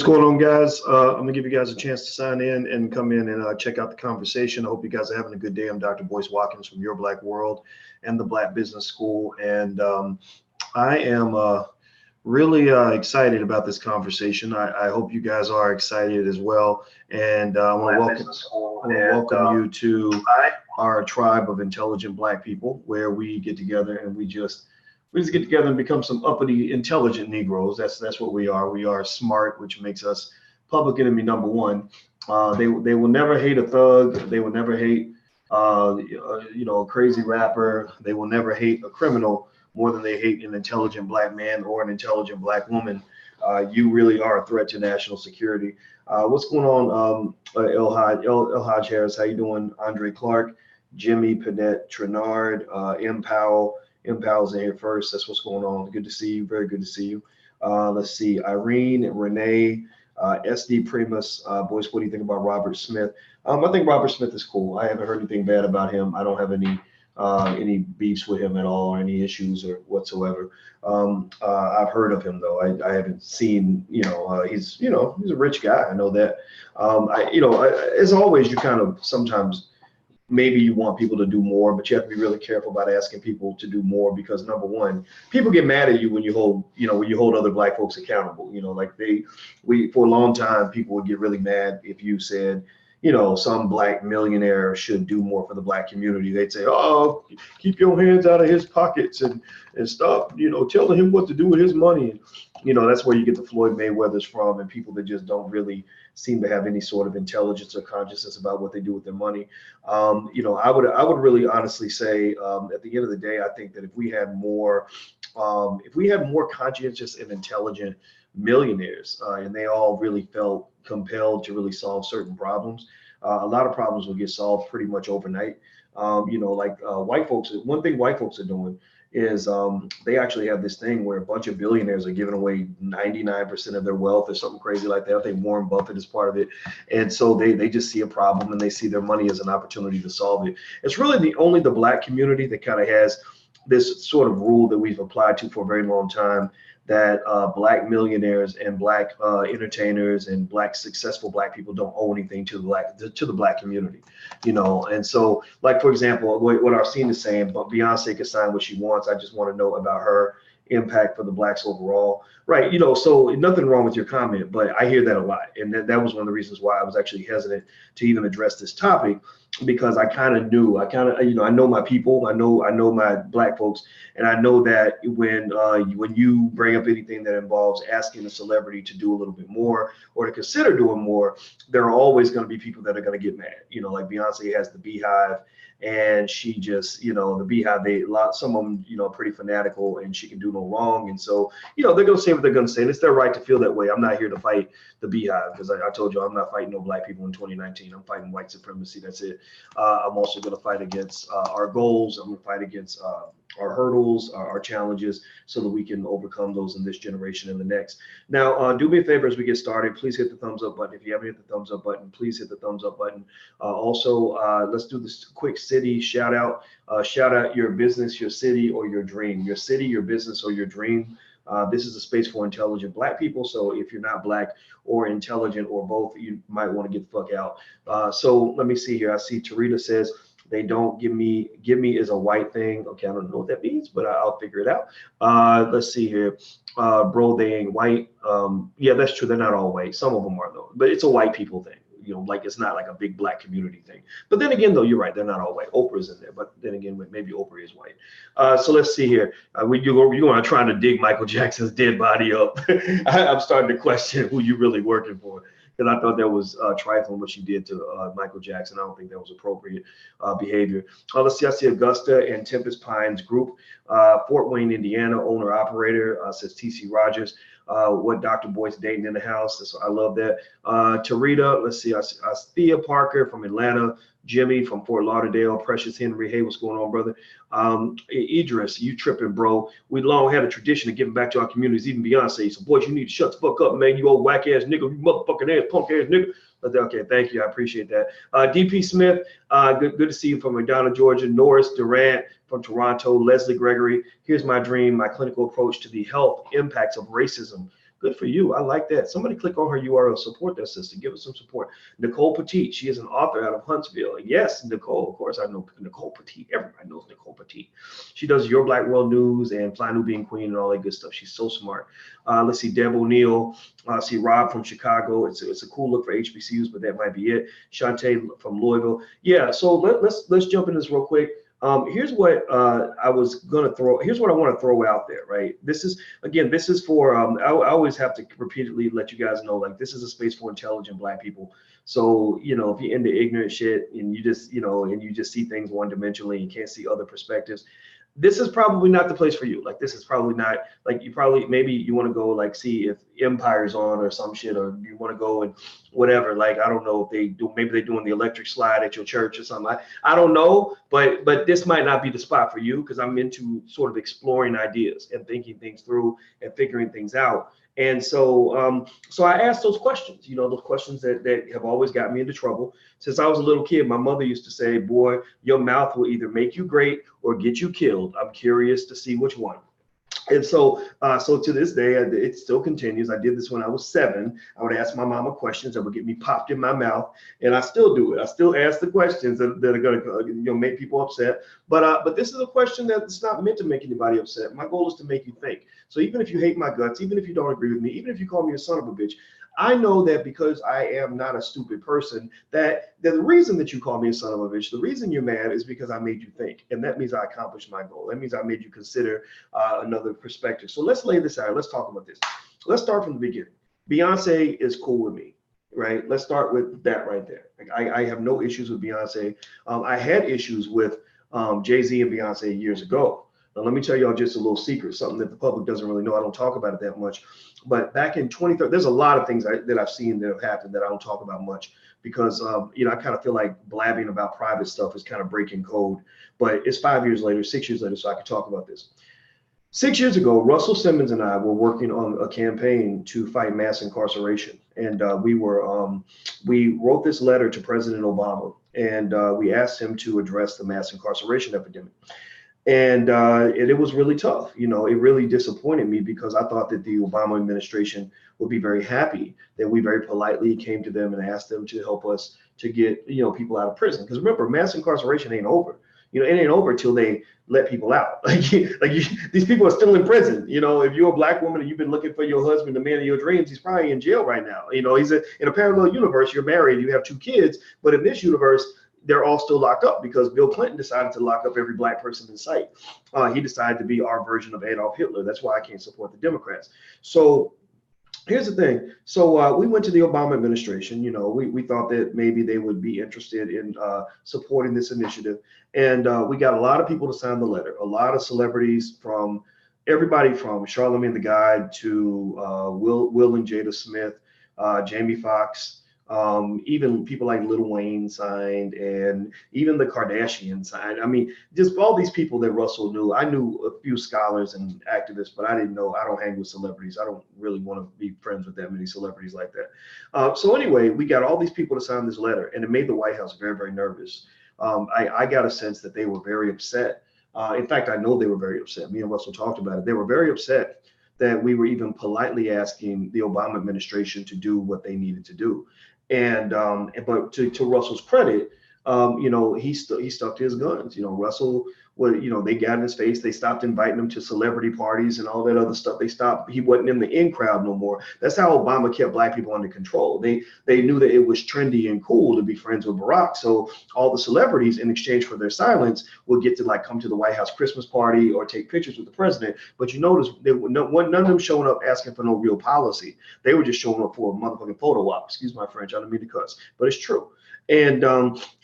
What's going on, guys? I'm gonna give you guys a chance to sign in and come in and check out the conversation. I hope you guys are having a good day. I'm Dr. Boyce Watkins from Your Black World and the Black Business School, and I am really excited about this conversation. I hope you guys are excited as well, and I want to welcome you to our tribe of intelligent Black people, where we get together and we just get together and become some uppity, intelligent Negroes. That's what we are. We are smart, which makes us public enemy number one. They will never hate a thug. They will never hate a crazy rapper. They will never hate a criminal more than they hate an intelligent Black man or an intelligent Black woman. You really are a threat to national security. What's going on, El Hodge Harris? How you doing? Andre Clark, Jimmy Panette, Trenard, M. Powell. Impal's in here first. That's what's going on. Good to see you. Very good to see you. Let's see. Irene, Renee, SD Primus. Boyce, what do you think about Robert Smith? I think Robert Smith is cool. I haven't heard anything bad about him. I don't have any beefs with him at all, or any issues or whatsoever. I've heard of him though. I haven't seen. He's a rich guy. I know that. As always, you kind of sometimes. Maybe you want people to do more, but you have to be really careful about asking people to do more, because number one, people get mad at you when you hold other Black folks accountable. For a long time, people would get really mad if you said, some Black millionaire should do more for the Black community. They'd say, oh, keep your hands out of his pockets and stop, telling him what to do with his money. And, that's where you get the Floyd Mayweathers from, and people that just don't really seem to have any sort of intelligence or consciousness about what they do with their money. I would really honestly say, at the end of the day, I think that if we had more conscientious and intelligent millionaires, and they all really felt compelled to really solve certain problems, a lot of problems will get solved pretty much overnight. White folks, one thing white folks are doing is they actually have this thing where a bunch of billionaires are giving away 99% of their wealth or something crazy like that. I think Warren Buffett is part of it. And so they just see a problem and they see their money as an opportunity to solve it. It's really only the Black community that kind of has this sort of rule that we've applied to for a very long time, that Black millionaires and Black entertainers and successful Black people don't owe anything to the Black community, And so, like, for example, what Arsene is saying, but Beyonce can sign what she wants. I just want to know about her impact for the Blacks overall, right? So nothing wrong with your comment, but I hear that a lot, and that was one of the reasons why I was actually hesitant to even address this topic, because I know my people, I know my Black folks, and I know that when you bring up anything that involves asking a celebrity to do a little bit more or to consider doing more, there are always going to be people that are going to get mad. Like Beyonce has the Beehive, and she just, the Beehive, some of them, pretty fanatical, and she can do no wrong. And so, they're going to say what they're going to say, and it's their right to feel that way. I'm not here to fight the Beehive, because I told you I'm not fighting no Black people in 2019. I'm fighting white supremacy. That's it. I'm also going to fight against our goals. I'm going to fight against our hurdles, our challenges, so that we can overcome those in this generation and the next. Now, do me a favor as we get started. Please hit the thumbs up button. If you haven't hit the thumbs up button, please hit the thumbs up button. Also, let's do this quick city shout out. Shout out your business, your city, or your dream. Your city, your business, or your dream. This is a space for intelligent Black people. So if you're not Black or intelligent or both, you might want to get the fuck out. So let me see here. I see Tarita says, they don't give me is a white thing. Okay, I don't know what that means, but I'll figure it out. Let's see here. Bro, they ain't white. Yeah, that's true. They're not all white. Some of them are though, but it's a white people thing. Like it's not like a big Black community thing. But then again, though, you're right. They're not all white. Oprah's in there, but then again, maybe Oprah is white. So let's see here. You're going to try to dig Michael Jackson's dead body up. I'm starting to question who you really working for. And I thought that was trifling what she did to Michael Jackson. I don't think that was appropriate behavior. Let's see. I see Augusta and Tempest Pines Group, Fort Wayne, Indiana, owner operator, says TC Rogers. What Dr. Boyce dating in the house. So I love that. Tarita, let's see. I Thea Parker from Atlanta. Jimmy from Fort Lauderdale. Precious Henry. Hey, what's going on, brother? Idris, you tripping, bro. We long had a tradition of giving back to our communities, even Beyonce. So, boys, you need to shut the fuck up, man. You old whack ass nigga, you motherfucking ass, punk ass nigga. Okay, thank you. I appreciate that. DP Smith, good to see you from McDonough, Georgia. Norris Durant from Toronto. Leslie Gregory, here's my dream, my clinical approach to the health impacts of racism Good for you. I like that. Somebody click on her URL, support that sister, give us some support. Nicole Petit, she is an author out of Huntsville. Yes, Nicole, of course, I know Nicole Petit. Everybody knows Nicole Petit. She does Your Black World News and Fly Nubian Queen and all that good stuff. She's so smart. Let's see, Deb O'Neill. See Rob from Chicago. It's a cool look for HBCUs, but that might be it. Shantae from Louisville. Yeah, so let's jump into this real quick. Here's what here's what I want to throw out there, right? This is for, I always have to repeatedly let you guys know, like, this is a space for intelligent Black people. So, if you're into ignorant shit and you just, and you just see things one dimensionally and can't see other perspectives, this is probably not the place for you. Like, this is probably not, like, maybe you want to go, like, see if Empire's on or some shit, or you want to go and whatever. Like, I don't know if maybe they're doing the electric slide at your church or something. I don't know, but this might not be the spot for you, because I'm into sort of exploring ideas and thinking things through and figuring things out. And so I asked those questions, those questions that have always got me into trouble. Since I was a little kid, my mother used to say, boy, your mouth will either make you great or get you killed. I'm curious to see which one. And so to this day, it still continues. I did this when I was 7. I would ask my mama questions that would get me popped in my mouth, and I still do it. I still ask the questions that are going to make people upset. But this is a question that's not meant to make anybody upset. My goal is to make you think. So even if you hate my guts, even if you don't agree with me, even if you call me a son of a bitch, I know that because I am not a stupid person, that the reason that you call me a son of a bitch, the reason you're mad is because I made you think. And that means I accomplished my goal. That means I made you consider another perspective. So let's lay this out. Let's talk about this. Let's start from the beginning. Beyonce is cool with me, right? Let's start with that right there. Like, I have no issues with Beyonce. I had issues with Jay-Z and Beyonce years ago. Now, let me tell y'all just a little secret, something that the public doesn't really know. I don't talk about it that much. But back in 2013, there's a lot of things that I've seen that have happened that I don't talk about much, because, I kind of feel like blabbing about private stuff is kind of breaking code. But it's 5 years later, 6 years later, so I can talk about this. 6 years ago, Russell Simmons and I were working on a campaign to fight mass incarceration. And we wrote this letter to President Obama, and we asked him to address the mass incarceration epidemic. And it was really tough. It really disappointed me, because I thought that the Obama administration would be very happy that we very politely came to them and asked them to help us to get, people out of prison. Because remember, mass incarceration ain't over. It ain't over till they let people out. These people are still in prison. If you're a Black woman and you've been looking for your husband, the man of your dreams, he's probably in jail right now. He's in a parallel universe. You're married, you have 2 kids, but in this universe, they're all still locked up, because Bill Clinton decided to lock up every Black person in sight. He decided to be our version of Adolf Hitler. That's why I can't support the Democrats. So here's the thing. So we went to the Obama administration. We thought that maybe they would be interested in supporting this initiative. And we got a lot of people to sign the letter, a lot of celebrities, from everybody from Charlamagne the God to Will and Jada Smith, Jamie Foxx. Even people like Lil Wayne signed, and even the Kardashians signed. I mean, just all these people that Russell knew. I knew a few scholars and activists, but I don't hang with celebrities. I don't really want to be friends with that many celebrities like that. So anyway, we got all these people to sign this letter, and it made the White House very, very nervous. I got a sense that they were very upset. In fact, I know they were very upset. Me and Russell talked about it. They were very upset that we were even politely asking the Obama administration to do what they needed to do. And but to Russell's credit, he stuck to his guns. Russell, they got in his face. They stopped inviting him to celebrity parties and all that other stuff. He wasn't in the in crowd no more. That's how Obama kept Black people under control. They knew that it was trendy and cool to be friends with Barack. So all the celebrities, in exchange for their silence, would get to come to the White House Christmas party or take pictures with the president. But you notice none of them showing up asking for no real policy. They were just showing up for a motherfucking photo op. Excuse my French, I don't mean to cuss, but it's true. And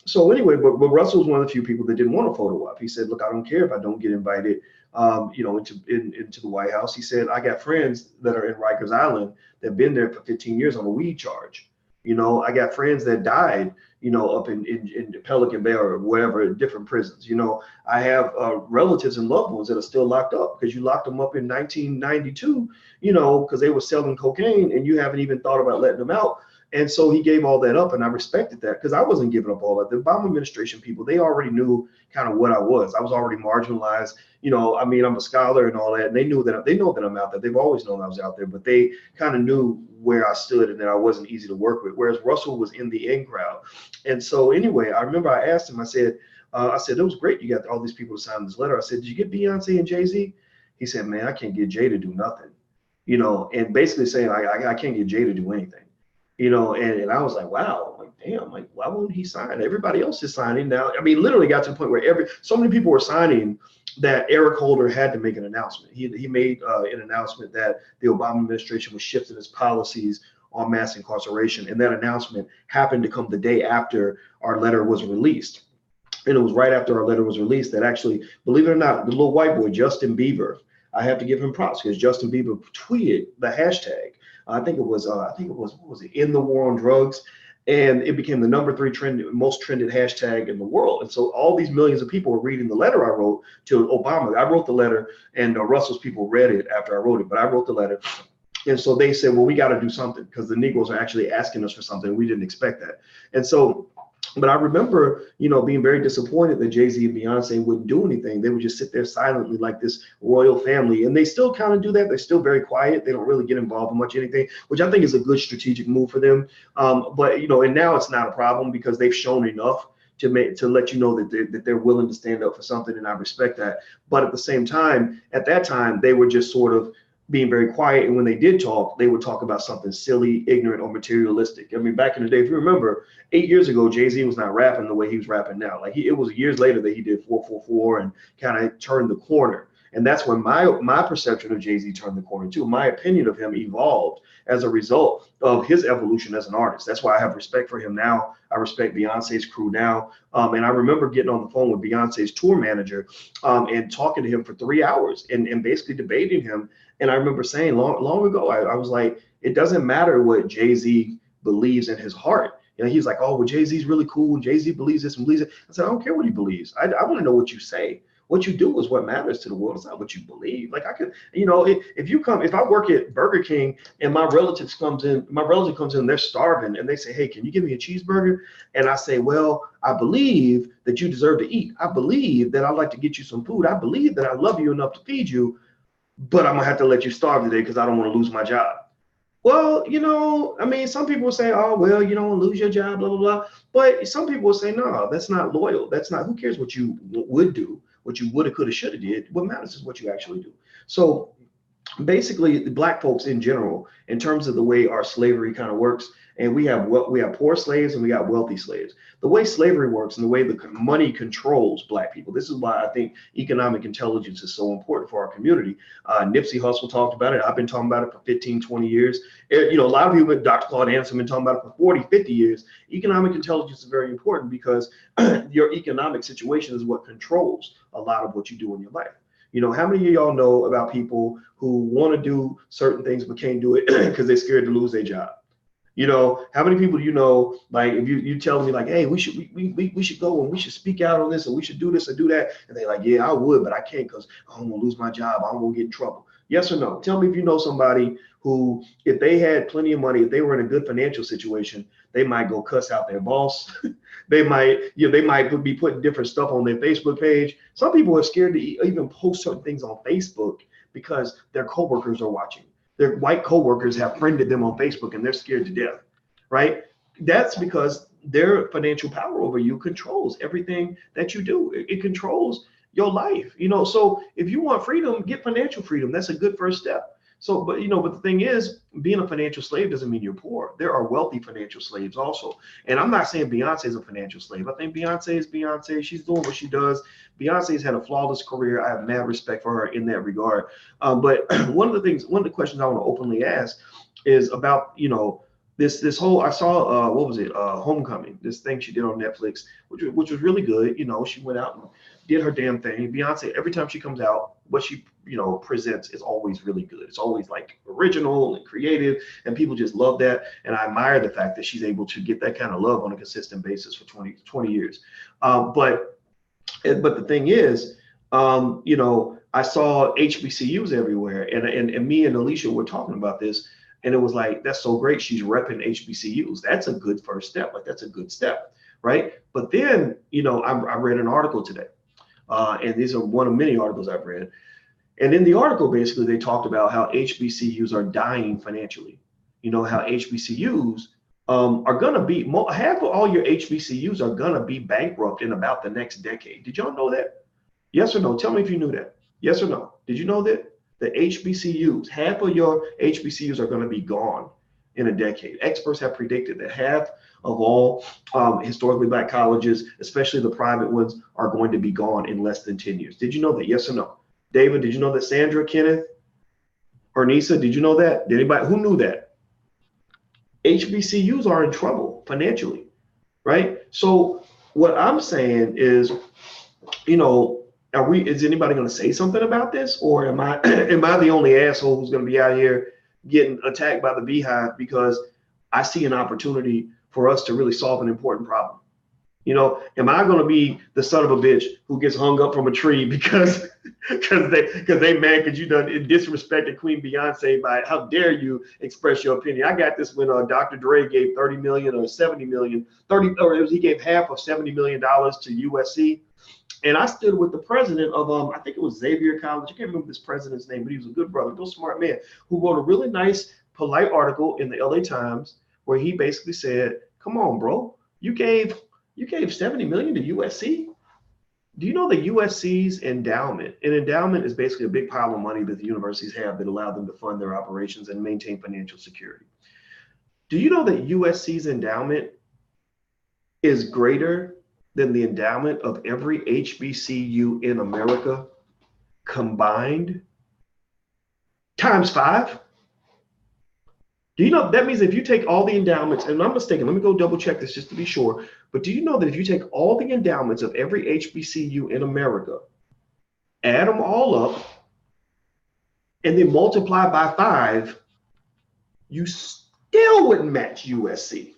so anyway, but Russell was one of the few people that didn't want a photo op. He said, look, I don't care if I don't get invited, into the White House. He said, I got friends that are in Rikers Island that have been there for 15 years on a weed charge. I got friends that died, up in Pelican Bay or wherever, different prisons. I have relatives and loved ones that are still locked up because you locked them up in 1992, because they were selling cocaine and you haven't even thought about letting them out. And so he gave all that up, and I respected that because I wasn't giving up all that. The Obama administration people, they already knew kind of what I was. I was already marginalized. I mean, I'm a scholar and all that, and they know that I'm out there. They've always known I was out there, but they kind of knew where I stood and that I wasn't easy to work with. Whereas Russell was in the in crowd. And so anyway, I remember I asked him, I said, it was great you got all these people to sign this letter. I said, did you get Beyonce and Jay-Z? He said, man, I can't get Jay to do nothing, and basically saying I can't get Jay to do anything. And I was like, wow, I'm like, damn, like, why won't he sign? Everybody else is signing now. I mean, literally got to the point where so many people were signing that Eric Holder had to make an announcement. He made an announcement that the Obama administration was shifting its policies on mass incarceration. And that announcement happened to come the day after our letter was released. And it was right after our letter was released that actually, believe it or not, the little white boy, Justin Bieber, I have to give him props because Justin Bieber tweeted the hashtag. I think it was what was it? In the war on drugs. And it became the #3 most trended hashtag in the world. And so all these millions of people were reading the letter I wrote to Obama. I wrote the letter, and Russell's people read it after I wrote it, but I wrote the letter. And so they said, well, we got to do something because the Negroes are actually asking us for something. We didn't expect that. And so, but I remember, being very disappointed that Jay-Z and Beyonce wouldn't do anything. They would just sit there silently like this royal family. And they still kind of do that. They're still very quiet. They don't really get involved in much anything, which I think is a good strategic move for them. But, and now it's not a problem because they've shown enough to let you know that they're willing to stand up for something. And I respect that. But at the same time, at that time, they were just sort of being very quiet. And when they did talk, they would talk about something silly, ignorant, or materialistic. I mean, back in the day, if you remember, 8 years ago, Jay-Z was not rapping the way he was rapping now. Like it was years later that he did 444 and kind of turned the corner. And that's when my perception of Jay-Z turned the corner too. My opinion of him evolved as a result of his evolution as an artist. That's why I have respect for him now. I respect Beyonce's crew now. And I remember getting on the phone with Beyonce's tour manager and talking to him for 3 hours and basically debating him. And I remember saying long ago, I was like, it doesn't matter what Jay-Z believes in his heart. He's like, oh, well, Jay-Z's really cool. And Jay-Z believes this and believes it. I said, I don't care what he believes. I want to know what you say. What you do is what matters to the world. It's not what you believe. Like I could, if I work at Burger King and my relative comes in, they're starving and they say, hey, can you give me a cheeseburger? And I say, well, I believe that you deserve to eat. I believe that I'd like to get you some food. I believe that I love you enough to feed you, but I'm gonna have to let you starve today because I don't want to lose my job. Well, I mean, some people will say, oh, well, you don't lose your job, blah, blah, blah. But some people will say, no, that's not loyal. That's not, who cares what you would do, what you woulda, coulda, shoulda did. What matters is what you actually do. So basically, the Black folks in general, in terms of the way our slavery kind of works, and we have poor slaves and we got wealthy slaves. The way slavery works and the way the money controls Black people. This is why I think economic intelligence is so important for our community. Nipsey Hussle talked about it. I've been talking about it for 15, 20 years. A lot of people, Dr. Claude Anderson, been talking about it for 40, 50 years. Economic intelligence is very important because your economic situation is what controls a lot of what you do in your life. How many of y'all know about people who want to do certain things but can't do it because they're scared to lose their job? How many people do you know, like if you telling me like, hey, we should go and we should speak out on this and we should do this and do that. And they're like, yeah, I would, but I can't because I'm gonna lose my job. I'm gonna get in trouble. Yes or no? Tell me if you know somebody who, if they had plenty of money, if they were in a good financial situation, they might go cuss out their boss. They might be putting different stuff on their Facebook page. Some people are scared to even post certain things on Facebook because their coworkers are watching. Their white coworkers have friended them on Facebook and they're scared to death, right? That's because their financial power over you controls everything that you do. It controls your life, So if you want freedom, get financial freedom. That's a good first step. So, but the thing is, being a financial slave doesn't mean you're poor. There are wealthy financial slaves also. And I'm not saying Beyonce is a financial slave. I think Beyonce is Beyonce. She's doing what she does. Beyonce's had a flawless career. I have mad respect for her in that regard. But one of the questions I want to openly ask is about, this whole, I saw, what was it? Homecoming, this thing she did on Netflix, which was really good. She went out and did her damn thing. Beyonce, every time she comes out, what she presents is always really good. It's always like original and creative, and people just love that. And I admire the fact that she's able to get that kind of love on a consistent basis for 20 years. But the thing is, I saw HBCUs everywhere, and me and Alicia were talking about this, and it was like, that's so great. She's repping HBCUs. That's a good first step. Like, that's a good step, right? But then, I read an article today, and these are one of many articles I've read. And in the article, basically, they talked about how HBCUs are dying financially. How HBCUs are going to be, half of all your HBCUs are going to be bankrupt in about the next decade. Did y'all know that? Yes or no? Tell me if you knew that. Yes or no? Did you know that the HBCUs, half of your HBCUs are going to be gone in a decade? Experts have predicted that half of all historically Black colleges, especially the private ones, are going to be gone in less than 10 years. Did you know that? Yes or no? David, did you know that? Sandra, Kenneth, or Nisa, did you know that? Did anybody who knew that? HBCUs are in trouble financially, right? So what I'm saying is, is anybody going to say something about this, or am I the only asshole who's going to be out here getting attacked by the beehive because I see an opportunity for us to really solve an important problem? Am I going to be the son of a bitch who gets hung up from a tree because they mad because you done disrespected Queen Beyonce by how dare you express your opinion? I got this when Dr. Dre gave 30 million or 70 million, he gave half of $70 million to USC. And I stood with the president of, I think it was Xavier College. I can't remember this president's name, but he was a good brother, real smart man, who wrote a really nice, polite article in the LA Times where he basically said, come on, bro, you gave 70 million to USC? Do you know the USC's endowment? An endowment is basically a big pile of money that the universities have that allow them to fund their operations and maintain financial security. Do you know that USC's endowment is greater than the endowment of every HBCU in America combined times 5? Do you know that means if you take all the endowments, and I'm mistaken, let me go double check this just to be sure, but do you know that if you take all the endowments of every HBCU in America, add them all up, and then multiply by 5, you still wouldn't match USC?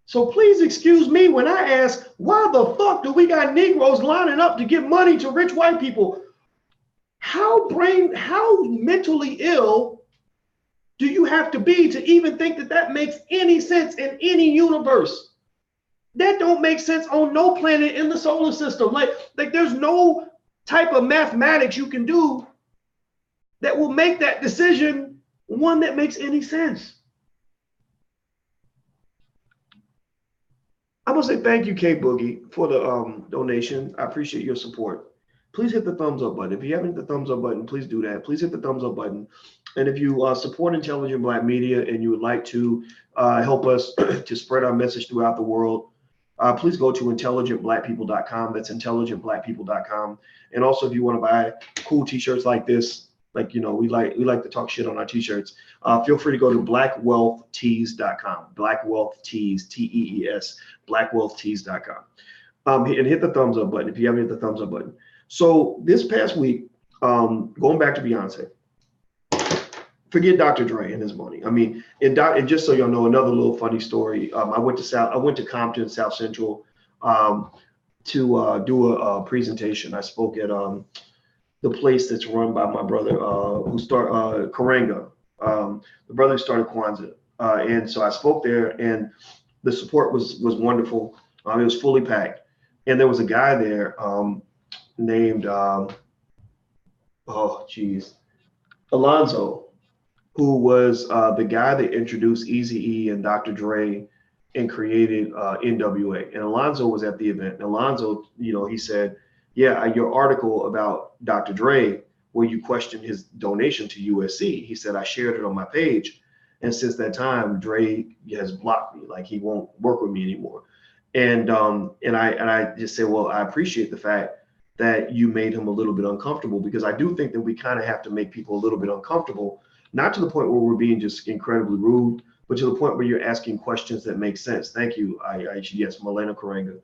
So please excuse me when I ask, why the fuck do we got Negroes lining up to give money to rich white people? How mentally ill do you have to be to even think that that makes any sense in any universe? That don't make sense on no planet in the solar system. Like there's no type of mathematics you can do that will make that decision one that makes any sense. I want to say thank you, K Boogie, for the donation. I appreciate your support. Please hit the thumbs up button. If you haven't hit the thumbs up button, please do that. Please hit the thumbs up button. And if you support intelligent Black media and you would like to help us to spread our message throughout the world, please go to intelligentblackpeople.com. That's intelligentblackpeople.com. And also, if you want to buy cool t-shirts like this, we like to talk shit on our t-shirts, feel free to go to blackwealthtees.com. Blackwealthtees, Tees, blackwealthtees.com. And hit the thumbs up button if you haven't hit the thumbs up button. So this past week, going back to Beyonce, forget Dr. Dre and his money. I mean, and just so y'all know, another little funny story. I went to Compton, South Central, to do a presentation. I spoke at the place that's run by my brother, who started Karanga, the brother who started Kwanzaa. And so I spoke there, and the support was wonderful. It was fully packed, and there was a guy there named Alonzo, who was the guy that introduced Eazy-E and Dr. Dre and created NWA. And Alonzo was at the event. And Alonzo, he said, yeah, your article about Dr. Dre, where you questioned his donation to USC, he said, I shared it on my page. And since that time, Dre has blocked me, like he won't work with me anymore. And I just said, well, I appreciate the fact that you made him a little bit uncomfortable, because I do think that we kind of have to make people a little bit uncomfortable, not to the point where we're being just incredibly rude, but to the point where you're asking questions that make sense. Thank you. Yes, Milena Karanga.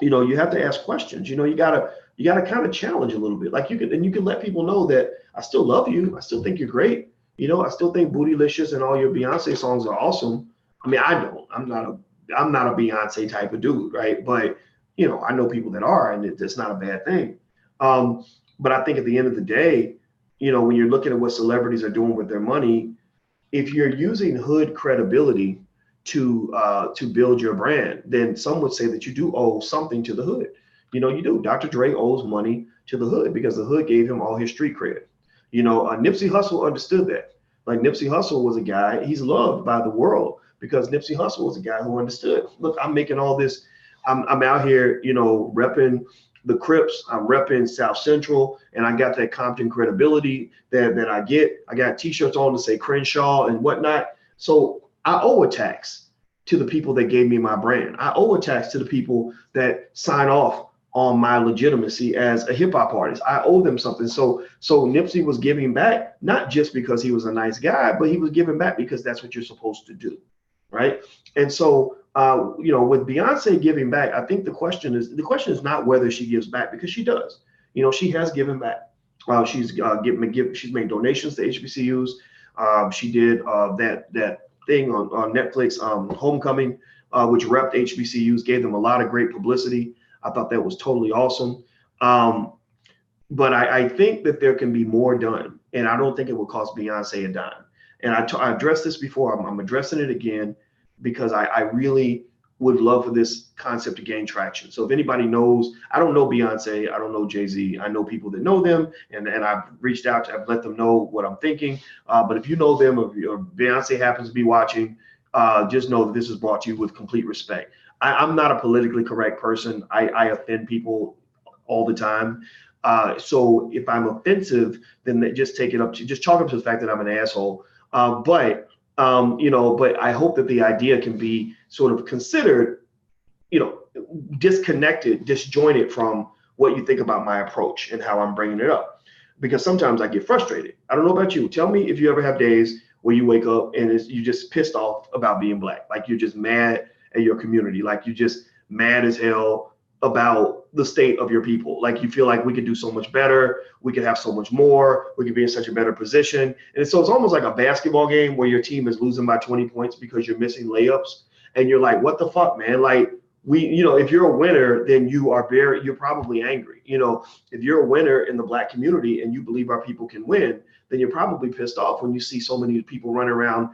You have to ask questions. You gotta, you got to kind of challenge a little bit. Like you can let people know that I still love you. I still think you're great. You know, I still think Bootylicious and all your Beyonce songs are awesome. I mean, I don't. I'm not a Beyonce type of dude, right? But you know, I know people that are, and it's not a bad thing. But I think at the end of the day, you know, when you're looking at what celebrities are doing with their money, if you're using hood credibility to build your brand, then some would say that you do owe something to the hood. You know, you do. Dr. Dre owes money to the hood because the hood gave him all his street cred. You know, Nipsey Hussle understood that. Like Nipsey Hussle was a guy, he's loved by the world because Nipsey Hussle was a guy who understood. Look, I'm making all this. I'm out here, you know, repping the Crips. I'm repping South Central, and I got that Compton credibility that I get. I got T-shirts on to say Crenshaw and whatnot. So I owe a tax to the people that gave me my brand. I owe a tax to the people that sign off on my legitimacy as a hip hop artist. I owe them something. So Nipsey was giving back, not just because he was a nice guy, but he was giving back because that's what you're supposed to do, right? And so, you know, with Beyonce giving back, I think the question is not whether she gives back, because she does. You know, she has given back. She's made donations to HBCUs. She did that thing on Netflix, Homecoming, which repped HBCUs, gave them a lot of great publicity. I thought that was totally awesome. But I think that there can be more done, and I don't think it will cost Beyonce a dime. And I addressed this before. I'm addressing it again because I really would love for this concept to gain traction. So if anybody knows, I don't know Beyonce, I don't know Jay-Z, I know people that know them, and I've reached out to, I've let them know what I'm thinking. But if you know them, or Beyonce happens to be watching, just know that this is brought to you with complete respect. I'm not a politically correct person. I offend people all the time. So if I'm offensive, then just take it up to, just chalk up to the fact that I'm an asshole. But I hope that the idea can be sort of considered, you know, disconnected, disjointed from what you think about my approach and how I'm bringing it up. Because sometimes I get frustrated. I don't know about you. Tell me if you ever have days where you wake up and you're just pissed off about being black. Like you're just mad at your community. Like you're just mad as hell about the state of your people. Like you feel like we could do so much better, we could have so much more, we could be in such a better position. And so it's almost like a basketball game where your team is losing by 20 points because you're missing layups, and you're like, what the fuck, man? Like if you're a winner, then you're probably angry. You know, if you're a winner in the black community and you believe our people can win, then you're probably pissed off when you see so many people running around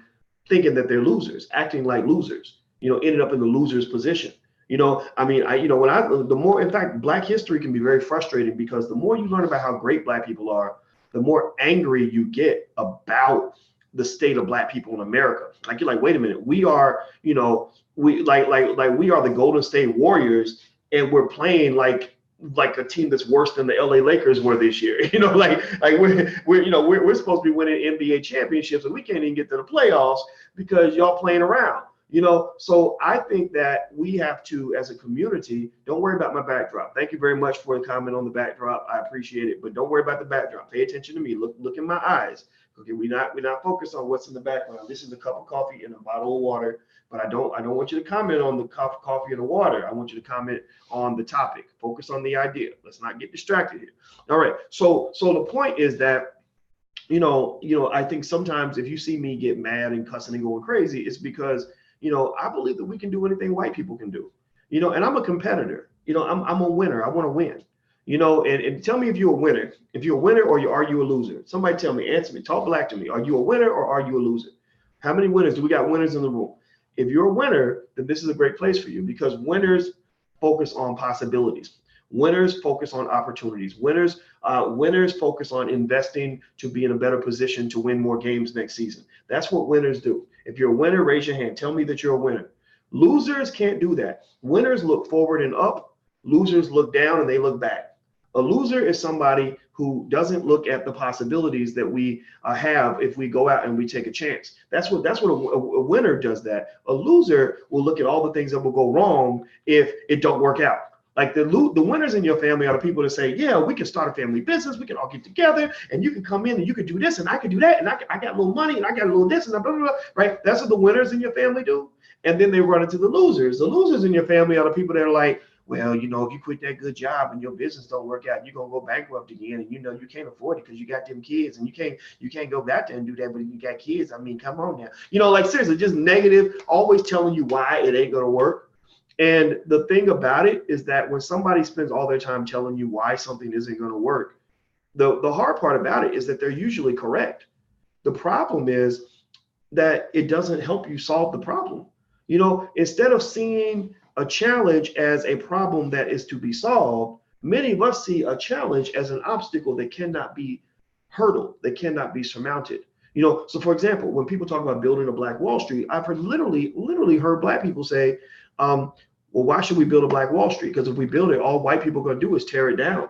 thinking that they're losers, acting like losers, you know, ended up in the loser's position. You know, I mean, the more, in fact, Black history can be very frustrating because the more you learn about how great Black people are, the more angry you get about the state of Black people in America. Like you're like, wait a minute, we are, you know, we like we are the Golden State Warriors, and we're playing like a team that's worse than the LA Lakers were this year. You know, like we're supposed to be winning NBA championships, and we can't even get to the playoffs because y'all playing around. You know, so I think that we have to, as a community, don't worry about my backdrop. Thank you very much for the comment on the backdrop. I appreciate it, but don't worry about the backdrop. Pay attention to me. Look in my eyes. Okay, we're not focused on what's in the background. This is a cup of coffee and a bottle of water, but I don't want you to comment on the cup of coffee and the water. I want you to comment on the topic. Focus on the idea. Let's not get distracted here. All right. So the point is that, you know, I think sometimes if you see me get mad and cussing and going crazy, it's because, you know, I believe that we can do anything white people can do, you know, and I'm a competitor. You know, I'm a winner. I want to win, you know, and tell me if you're a winner. If you're a winner or are you a loser? Somebody tell me, answer me, talk black to me. Are you a winner or are you a loser? How many winners do we got? Winners in the room? If you're a winner, then this is a great place for you, because winners focus on possibilities. Winners focus on opportunities. Winners focus on investing to be in a better position to win more games next season. That's what winners do. If you're a winner, raise your hand. Tell me that you're a winner. Losers can't do that. Winners look forward and up. Losers look down and they look back. A loser is somebody who doesn't look at the possibilities that we have if we go out and we take a chance. That's what a winner does. That a loser will look at all the things that will go wrong if it don't work out. Like the winners in your family are the people that say, yeah, we can start a family business. We can all get together and you can come in and you can do this and I can do that. And I got a little money and I got a little this and blah, blah, blah, right? That's what the winners in your family do. And then they run into the losers. The losers in your family are the people that are like, well, you know, if you quit that good job and your business don't work out, you're gonna go bankrupt again, and you know you can't afford it because you got them kids, and you can't go back there and do that, but if you got kids, I mean, come on now, you know, like seriously, just negative, always telling you why it ain't gonna work. And the thing about it is that when somebody spends all their time telling you why something isn't gonna work, the hard part about it is that they're usually correct. The problem is that it doesn't help you solve the problem. You know, instead of seeing a challenge as a problem that is to be solved, many of us see a challenge as an obstacle that cannot be hurdled, that cannot be surmounted. You know, so for example, when people talk about building a Black Wall Street, I've heard literally heard Black people say, well, why should we build a Black Wall Street? Because if we build it, all white people are going to do is tear it down.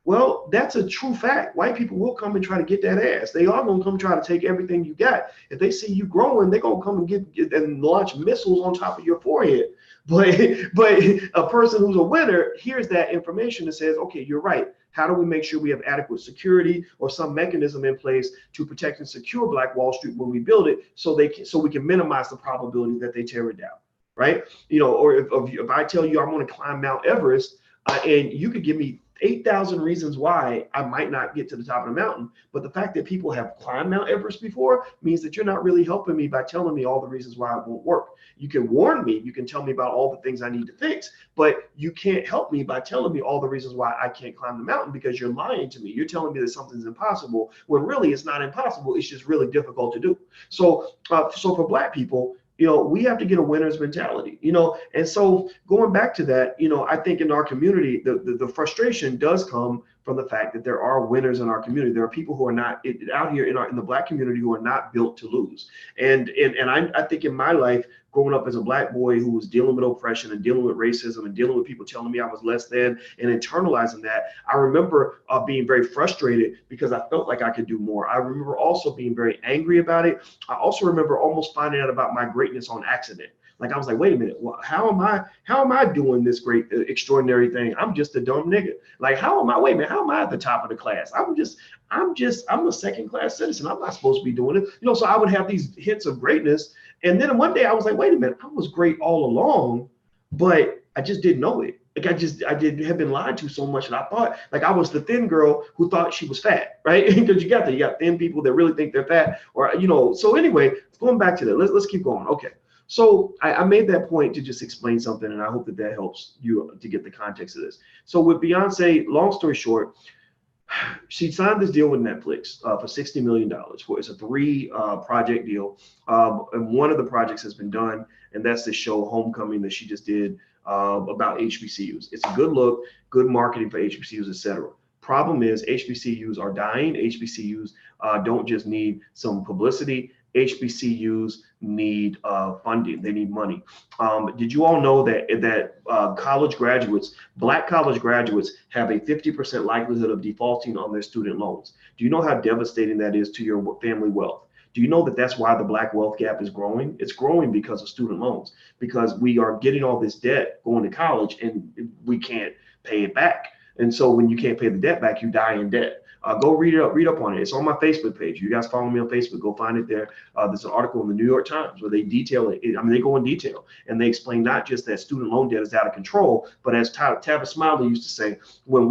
Well, that's a true fact. White people will come and try to get that ass. They are going to come try to take everything you got. If they see you growing, they're going to come and get and launch missiles on top of your forehead. But a person who's a winner hears that information and says, okay, you're right. How do we make sure we have adequate security or some mechanism in place to protect and secure Black Wall Street when we build it, so we can minimize the probability that they tear it down, right? You know, or if I tell you I'm going to climb Mount Everest, and you could give me 8,000 reasons why I might not get to the top of the mountain. But the fact that people have climbed Mount Everest before means that you're not really helping me by telling me all the reasons why it won't work. You can warn me, you can tell me about all the things I need to fix, but you can't help me by telling me all the reasons why I can't climb the mountain, because you're lying to me. You're telling me that something's impossible when really it's not impossible. It's just really difficult to do. So for Black people, you know, we have to get a winner's mentality, you know. And so going back to that, you know, I think in our community, the frustration does come from the fact that there are winners in our community. There are people who are not out here in the Black community who are not built to lose. And I think in my life, growing up as a Black boy who was dealing with oppression and dealing with racism and dealing with people telling me I was less than and internalizing that, I remember being very frustrated because I felt like I could do more. I remember also being very angry about it. I also remember almost finding out about my greatness on accident. Like I was like, wait a minute, well, how am I doing this great, extraordinary thing? I'm just a dumb nigga. Like, wait a minute, how am I at the top of the class? I'm a second class citizen. I'm not supposed to be doing it. You know, so I would have these hits of greatness. And then one day I was like, wait a minute, I was great all along, but I just didn't know it. Like I did have been lied to so much, and I thought like I was the thin girl who thought she was fat, right? Because you got thin people that really think they're fat, or you know. So anyway, going back to that, let's keep going. Okay. So I made that point to just explain something, and I hope that helps you to get the context of this. So with Beyonce, long story short, she signed this deal with Netflix for $60 million. It's a 3 project deal. And one of the projects has been done, and that's the show Homecoming that she just did about HBCUs. It's a good look, good marketing for HBCUs, etc. Problem is HBCUs are dying. HBCUs don't just need some publicity. HBCUs need funding. They need money. Did you all know that college graduates, Black college graduates, have a 50% likelihood of defaulting on their student loans? Do you know how devastating that is to your family wealth? Do you know that that's why the Black wealth gap is growing? It's growing because of student loans, because we are getting all this debt going to college and we can't pay it back. And so when you can't pay the debt back, you die in debt. Go read up on it. It's on my Facebook page. You guys follow me on Facebook. Go find it there. There's an article in the New York Times where they detail it. I mean, they go in detail and they explain not just that student loan debt is out of control, but as Tavis Smiley used to say, when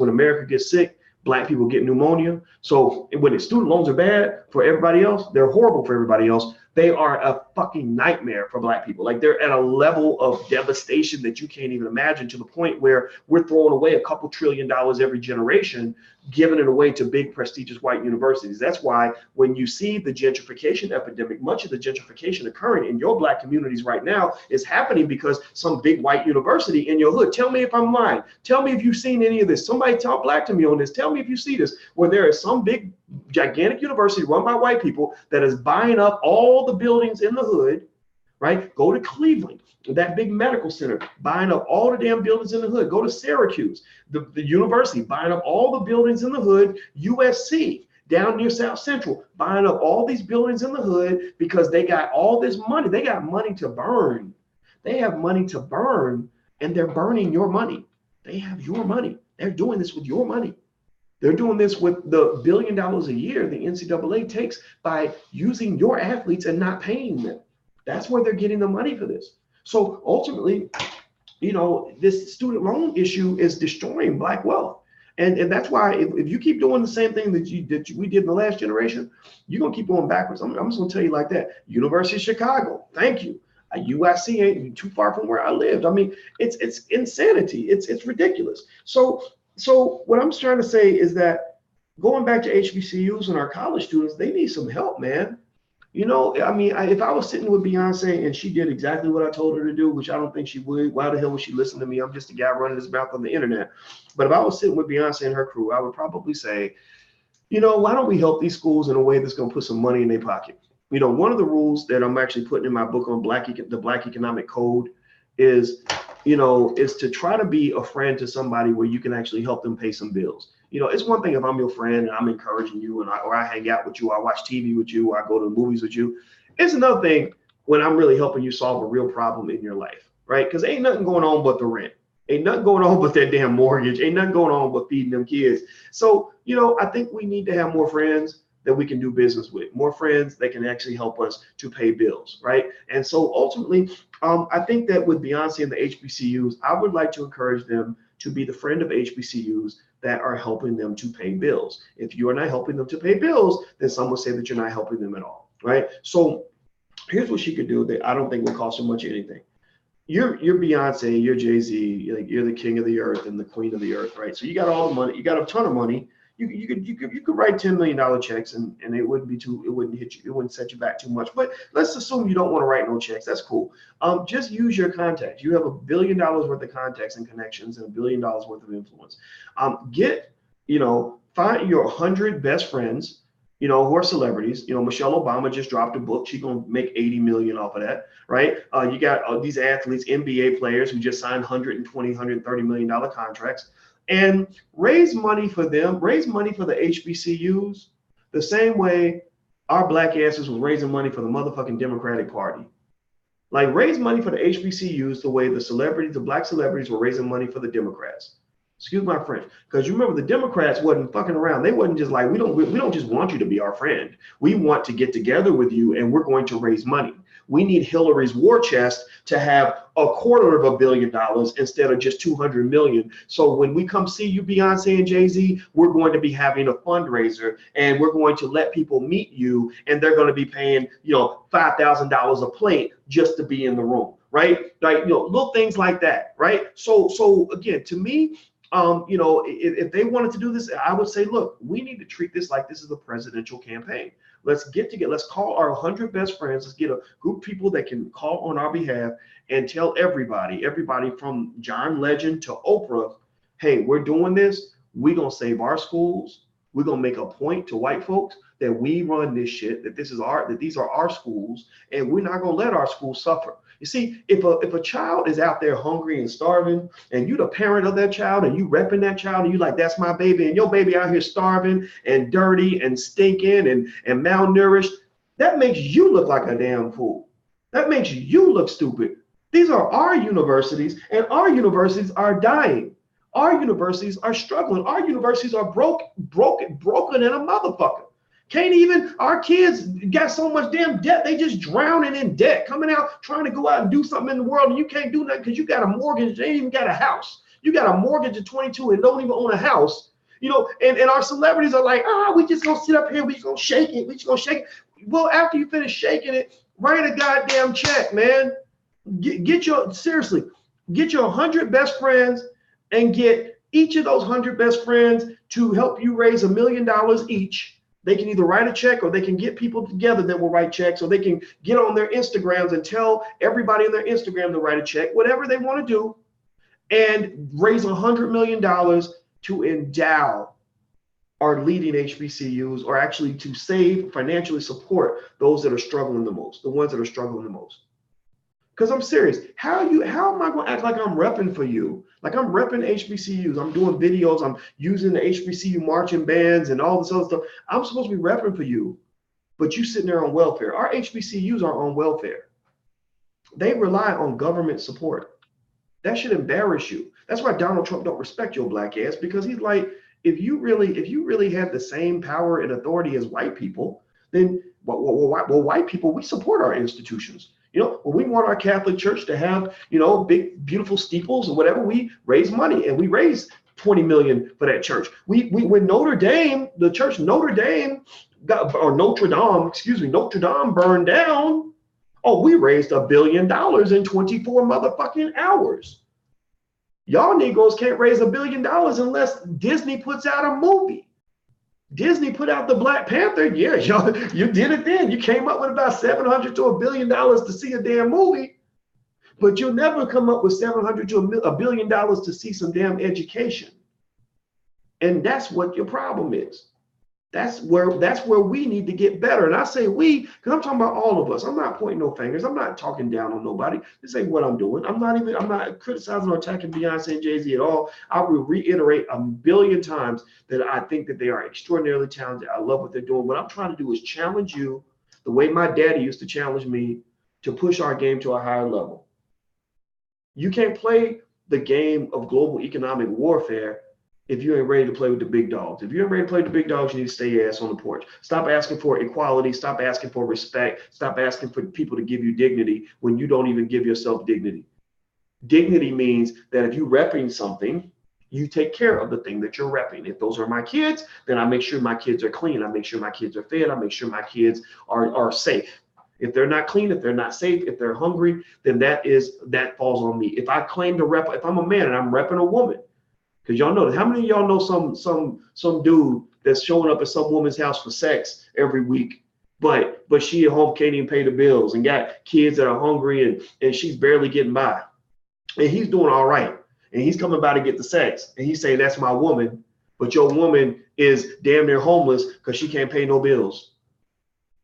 America gets sick, Black people get pneumonia. So when the student loans are bad for everybody else, they're horrible for everybody else. They are a fucking nightmare for Black people. Like they're at a level of devastation that you can't even imagine, to the point where we're throwing away a couple $1 trillion every generation, giving it away to big prestigious white universities. That's why when you see the gentrification epidemic, much of the gentrification occurring in your Black communities right now is happening because some big white university in your hood. Tell me if I'm lying. Tell me if you've seen any of this. Somebody talk Black to me on this. Tell me if you see this, where there is some big gigantic university run by white people that is buying up all the buildings in the hood, right? Go to Cleveland, that big medical center, buying up all the damn buildings in the hood. Go to Syracuse, the university, buying up all the buildings in the hood. USC, down near South Central, buying up all these buildings in the hood because they got all this money. They got money to burn. They have money to burn, and they're burning your money. They have your money. They're doing this with your money. They're doing this with the $1 billion a year the NCAA takes by using your athletes and not paying them. That's where they're getting the money for this. So ultimately, this student loan issue is destroying Black wealth. And that's why if you keep doing the same thing we did in the last generation, you're gonna keep going backwards. I'm just gonna tell you like that. University of Chicago, thank you. UIC ain't too far from where I lived. I mean, it's insanity. It's ridiculous. So what I'm trying to say is that going back to HBCUs and our college students, they need some help, man. I mean, if I was sitting with Beyonce and she did exactly what I told her to do, which I don't think she would, why the hell would she listen to me? I'm just a guy running his mouth on the internet. But if I was sitting with Beyonce and her crew, I would probably say, why don't we help these schools in a way that's going to put some money in their pocket? One of the rules that I'm actually putting in my book on the Black Economic Code is to try to be a friend to somebody where you can actually help them pay some bills. It's one thing if I'm your friend and I'm encouraging you or I hang out with you, I watch TV with you, or I go to the movies with you. It's another thing when I'm really helping you solve a real problem in your life, right? Because ain't nothing going on but the rent. Ain't nothing going on but that damn mortgage. Ain't nothing going on but feeding them kids. So, I think we need to have more friends that we can do business with, more friends that can actually help us to pay bills, right? And so ultimately, I think that with Beyonce and the HBCUs, I would like to encourage them to be the friend of HBCUs that are helping them to pay bills. If you are not helping them to pay bills, then some will say that you're not helping them at all, right? So here's what she could do that I don't think will cost her much anything. You're Beyonce, you're Jay-Z, like you're the king of the earth and the queen of the earth, right? So you got all the money, you got a ton of money. You could write $10 million checks and it wouldn't hit you, it wouldn't set you back too much. But let's assume you don't want to write no checks. That's cool. Just use your contacts. You have $1 billion worth of contacts and connections and $1 billion worth of influence. Find your 100 best friends, who are celebrities. Michelle Obama just dropped a book. She's gonna make 80 million off of that, right? You got these athletes, NBA players who just signed $120-130 million contracts. And raise money for them, raise money for the HBCUs, the same way our black asses was raising money for the motherfucking Democratic Party. Like raise money for the HBCUs the way the black celebrities were raising money for the Democrats. Excuse my French, because you remember the Democrats wasn't fucking around. They wasn't just like, we don't just want you to be our friend. We want to get together with you and we're going to raise money. We need Hillary's war chest to have $250 million instead of just 200 million. So when we come see you, Beyonce and Jay-Z, we're going to be having a fundraiser and we're going to let people meet you and they're going to be paying, $5,000 a plate just to be in the room, right? Like, little things like that, right? So again, to me, if they wanted to do this, I would say, look, we need to treat this like this is a presidential campaign. Let's get together. Let's call our 100 best friends. Let's get a group of people that can call on our behalf and tell everybody from John Legend to Oprah, hey, we're doing this. We're going to save our schools. We're going to make a point to white folks that we run this shit, that these are our schools, and we're not going to let our schools suffer. You see, if a child is out there hungry and starving, and you the parent of that child, and you repping that child, and you like, that's my baby, and your baby out here starving and dirty and stinking and malnourished, that makes you look like a damn fool. That makes you look stupid. These are our universities, and our universities are dying. Our universities are struggling. Our universities are broken in a motherfucker. Can't even, our kids got so much damn debt, they just drowning in debt, coming out, trying to go out and do something in the world, and you can't do nothing because you got a mortgage, they ain't even got a house. You got a mortgage at 22 and don't even own a house, and our celebrities are like, we just gonna sit up here, we just gonna shake it. Well, after you finish shaking it, write a goddamn check, man. Get your 100 best friends and get each of those 100 best friends to help you raise $1 million each. They can either write a check or they can get people together that will write checks, or they can get on their Instagrams and tell everybody on their Instagram to write a check, whatever they want to do, and raise $100 million to endow our leading HBCUs, or actually to save, financially support those that are struggling the most, the ones that are struggling the most. Because I'm serious, how am I going to act like I'm repping for you? Like I'm repping HBCUs, I'm doing videos, I'm using the HBCU marching bands and all this other stuff. I'm supposed to be repping for you, but you sitting there on welfare. Our HBCUs are on welfare. They rely on government support. That should embarrass you. That's why Donald Trump don't respect your black ass, because he's like, if you really have the same power and authority as white people, then well, white people, we support our institutions. You know, when we want our Catholic Church to have, big, beautiful steeples or whatever, we raise money, and we raise 20 million for that church. When Notre Dame, the church Notre Dame, Notre Dame burned down. Oh, we raised $1 billion in 24 motherfucking hours. Y'all Negroes can't raise $1 billion unless Disney puts out a movie. Disney put out the Black Panther. Yeah, y'all, you did it then. You came up with about $700 to $1 billion to see a damn movie, but you'll never come up with $700 to $1 billion to see some damn education. And that's what your problem is. That's where we need to get better. And I say we, because I'm talking about all of us. I'm not pointing no fingers. I'm not talking down on nobody. This ain't what I'm doing. I'm not criticizing or attacking Beyonce and Jay-Z at all. I will reiterate 1 billion times that I think that they are extraordinarily talented. I love what they're doing. What I'm trying to do is challenge you the way my daddy used to challenge me to push our game to a higher level. You can't play the game of global economic warfare if you ain't ready to play with the big dogs. If you ain't ready to play with the big dogs, you need to stay your ass on the porch. Stop asking for equality. Stop asking for respect. Stop asking for people to give you dignity when you don't even give yourself dignity. Dignity means that if you're repping something, you take care of the thing that you're repping. If those are my kids, then I make sure my kids are clean. I make sure my kids are fed. I make sure my kids are safe. If they're not clean, if they're not safe, if they're hungry, then that falls on me. If I claim to rep, if I'm a man and I'm repping a woman, because y'all know, how many of y'all know some dude that's showing up at some woman's house for sex every week, but she at home can't even pay the bills and got kids that are hungry and she's barely getting by, and he's doing all right, and he's coming by to get the sex, and he's saying that's my woman, but your woman is damn near homeless because she can't pay no bills.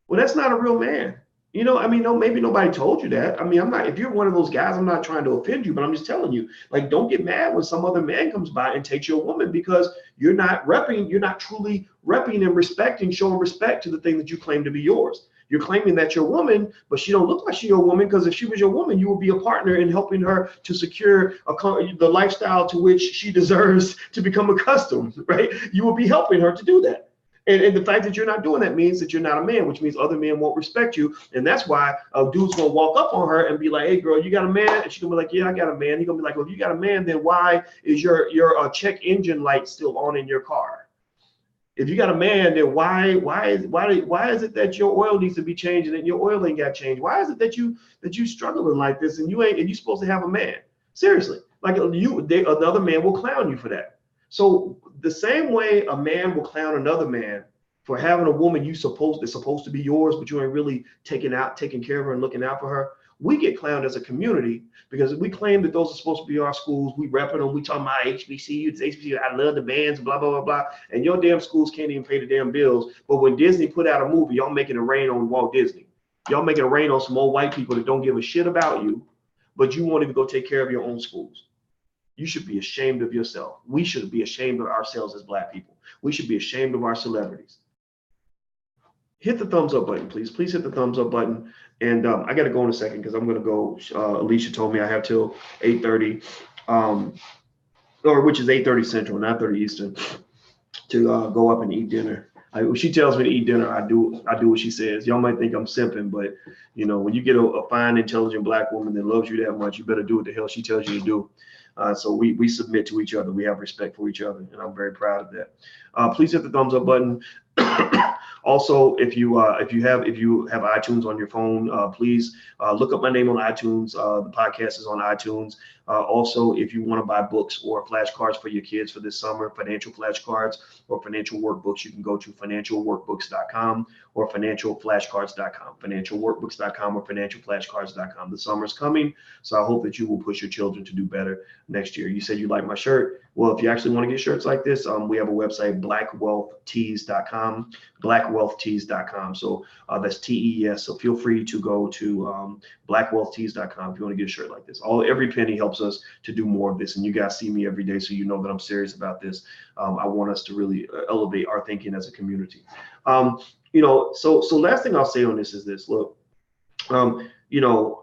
Well, that's not a real man. No, maybe nobody told you that. if you're one of those guys, I'm not trying to offend you, but I'm just telling you, like, don't get mad when some other man comes by and takes your woman, because you're not truly repping and respecting, showing respect to the thing that you claim to be yours. You're claiming that your woman, but she don't look like she's your woman, because if she was your woman, you would be a partner in helping her to secure the lifestyle to which she deserves to become accustomed, right? You will be helping her to do that. And the fact that you're not doing that means that you're not a man, which means other men won't respect you. And that's why a dude's gonna walk up on her and be like, hey girl, you got a man? And she's gonna be like, yeah, I got a man. He's gonna be like, well, if you got a man, then why is your check engine light still on in your car? If you got a man, then why is it that your oil needs to be changed and your oil ain't got changed? Why is it that you struggling like this and you're supposed to have a man? Seriously, like another man will clown you for that. So the same way a man will clown another man for having a woman that's supposed to be yours, but you ain't really taking care of her and looking out for her, we get clowned as a community because we claim that those are supposed to be our schools. We repping them. We talking about HBCUs, HBCUs. I love the bands, blah, blah, blah, blah. And your damn schools can't even pay the damn bills. But when Disney put out a movie, y'all making it rain on Walt Disney. Y'all making it rain on some old white people that don't give a shit about you, but you won't even go take care of your own schools. You should be ashamed of yourself. We should be ashamed of ourselves as Black people. We should be ashamed of our celebrities. Hit the thumbs up button, please. Please hit the thumbs up button. And I got to go in a second because I'm going to go. Alicia told me I have till 8:30, which is 8:30 Central, 9:30 Eastern, to go up and eat dinner. She tells me to eat dinner. I do what she says. Y'all might think I'm simping, but when you get a fine, intelligent Black woman that loves you that much, you better do what the hell she tells you to do. So we submit to each other. We have respect for each other, and I'm very proud of that. Please hit the thumbs up button. Also, if you have iTunes on your phone, please look up my name on iTunes. The podcast is on iTunes. Also, if you want to buy books or flashcards for your kids for this summer, financial flashcards or financial workbooks, you can go to financialworkbooks.com or financialflashcards.com, financialworkbooks.com or financialflashcards.com. The summer's coming, so I hope that you will push your children to do better next year. You said you like my shirt. Well, if you actually want to get shirts like this, we have a website, blackwealthtees.com, blackwealthtees.com. So that's TES. So feel free to go to blackwealthtees.com if you want to get a shirt like this. Every penny helps us to do more of this. And you guys see me every day, so you know that I'm serious about this. I want us to really elevate our thinking as a community. So last thing I'll say on this is this. Look,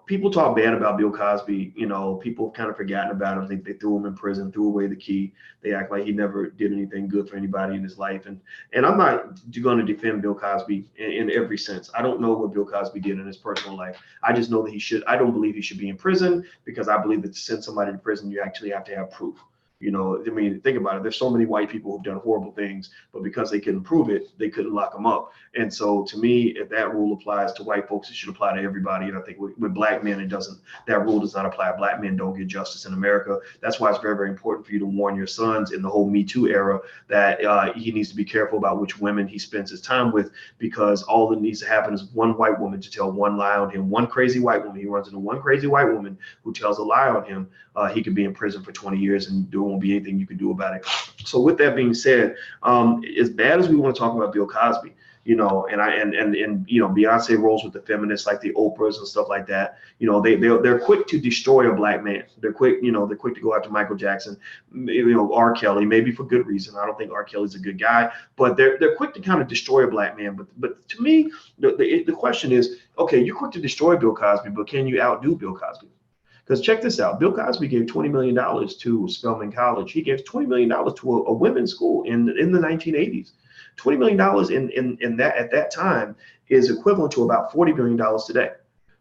people talk bad about Bill Cosby. People have kind of forgotten about him. I think they threw him in prison, threw away the key. They act like he never did anything good for anybody in his life. And I'm not going to defend Bill Cosby in every sense. I don't know what Bill Cosby did in his personal life. I just know that I don't believe he should be in prison, because I believe that to send somebody to prison, you actually have to have proof. I mean, think about it. There's so many white people who've done horrible things, but because they couldn't prove it, they couldn't lock them up. And so to me, if that rule applies to white folks, it should apply to everybody. And I think with black men, that rule does not apply. Black men don't get justice in America. That's why it's very, very important for you to warn your sons in the whole Me Too era that he needs to be careful about which women he spends his time with, because all that needs to happen is one white woman to tell one lie on him, one crazy white woman. He runs into one crazy white woman who tells a lie on him. He could be in prison for 20 years and there won't be anything you can do about it. So with that being said, as bad as we want to talk about Bill Cosby, and Beyonce rolls with the feminists like the Oprahs and stuff like that. They're quick to destroy a black man. They're quick to go after Michael Jackson, R. Kelly, maybe for good reason. I don't think R. Kelly's a good guy, but they're quick to kind of destroy a black man. But to me, the question is, okay, you're quick to destroy Bill Cosby, but can you outdo Bill Cosby? Because check this out, Bill Cosby gave $20 million to Spelman College. He gave $20 million to a women's school in the 1980s. $20 million in that at that time is equivalent to about $40 billion today.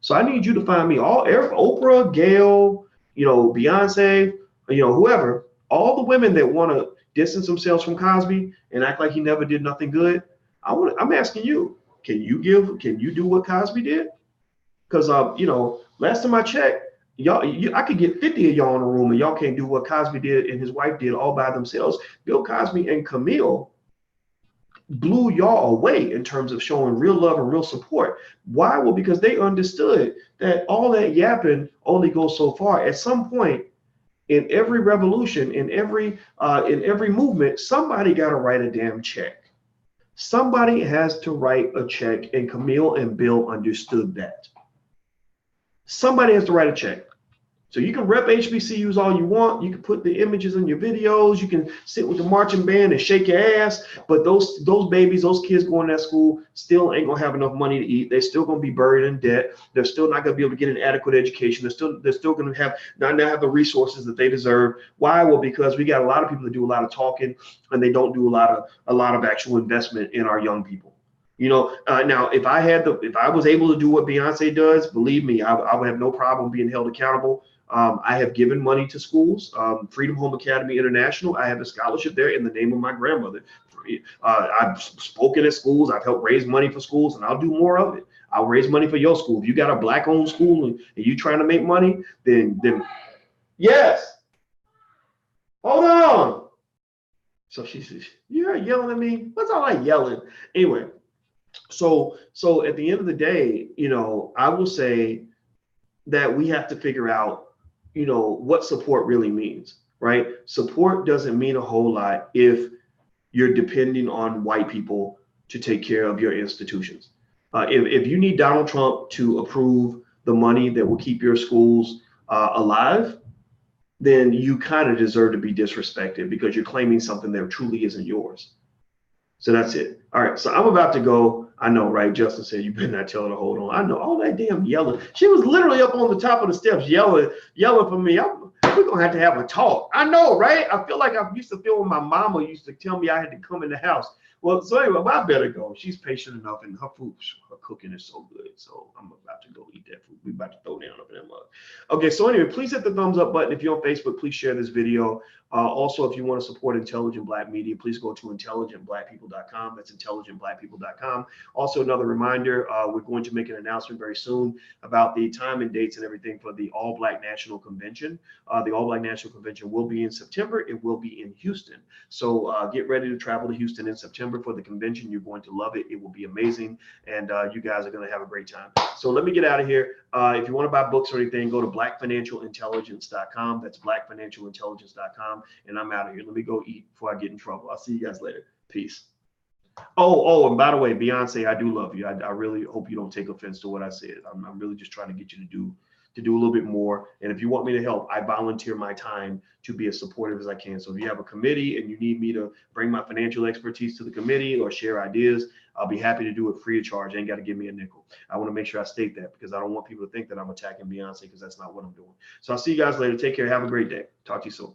So I need you to find me Oprah, Gayle, Beyonce, whoever, all the women that want to distance themselves from Cosby and act like he never did nothing good. I'm asking you, can you do what Cosby did? Because last time I checked, I could get 50 of y'all in a room and y'all can't do what Cosby did and his wife did all by themselves. Bill Cosby and Camille blew y'all away in terms of showing real love and real support. Why? Well, because they understood that all that yapping only goes so far. At some point in every revolution, in every movement, somebody got to write a damn check. Somebody has to write a check, and Camille and Bill understood that. Somebody has to write a check. So you can rep HBCUs all you want. You can put the images in your videos. You can sit with the marching band and shake your ass. But those babies, those kids going to that school still ain't gonna have enough money to eat. They're still gonna be buried in debt. They're still not gonna be able to get an adequate education. They're still gonna not have the resources that they deserve. Why? Well, because we got a lot of people that do a lot of talking and they don't do a lot of actual investment in our young people. Now if I was able to do what Beyonce does, believe me, I would have no problem being held accountable. I have given money to schools, Freedom Home Academy International. I have a scholarship there in the name of my grandmother. I've spoken at schools. I've helped raise money for schools, and I'll do more of it. I'll raise money for your school. If you got a black-owned school and you trying to make money, then yes. Hold on. So she says, "You're yelling at me. What's all that yelling?" Anyway, so at the end of the day, I will say that we have to figure out what support really means, right? Support doesn't mean a whole lot if you're depending on white people to take care of your institutions. If you need Donald Trump to approve the money that will keep your schools alive, then you kind of deserve to be disrespected because you're claiming something that truly isn't yours. So that's it. All right, so I'm about to go. I know, right? Justin said, you better not tell her to hold on. I know, all that damn yelling. She was literally up on the top of the steps yelling for me. We're going to have a talk. I know, right? I feel like I used to feel when my mama used to tell me I had to come in the house. Well, so anyway, I better go. She's patient enough, and her cooking is so good. So I'm about to go eat that food. We're about to throw down up in that mug. Okay, so anyway, please hit the thumbs up button. If you're on Facebook, please share this video. Also, if you want to support intelligent Black media, please go to intelligentblackpeople.com. That's intelligentblackpeople.com. Also, another reminder, we're going to make an announcement very soon about the time and dates and everything for the All Black National Convention. The All Black National Convention will be in September. It will be in Houston. So get ready to travel to Houston in September for the convention. You're going to love it. It will be amazing. And you guys are going to have a great time. So let me get out of here. If you want to buy books or anything, go to blackfinancialintelligence.com. That's blackfinancialintelligence.com. And I'm out of here. Let me go eat before I get in trouble. I'll see you guys later. Peace. And by the way, Beyonce, I do love you. I really hope you don't take offense to what I said. I'm really just trying to get you to do a little bit more. And if you want me to help, I volunteer my time to be as supportive as I can. So if you have a committee and you need me to bring my financial expertise to the committee or share ideas, I'll be happy to do it free of charge. Ain't got to give me a nickel. I want to make sure I state that because I don't want people to think that I'm attacking Beyonce, because that's not what I'm doing. So I'll see you guys later. Take care. Have a great day. Talk to you soon.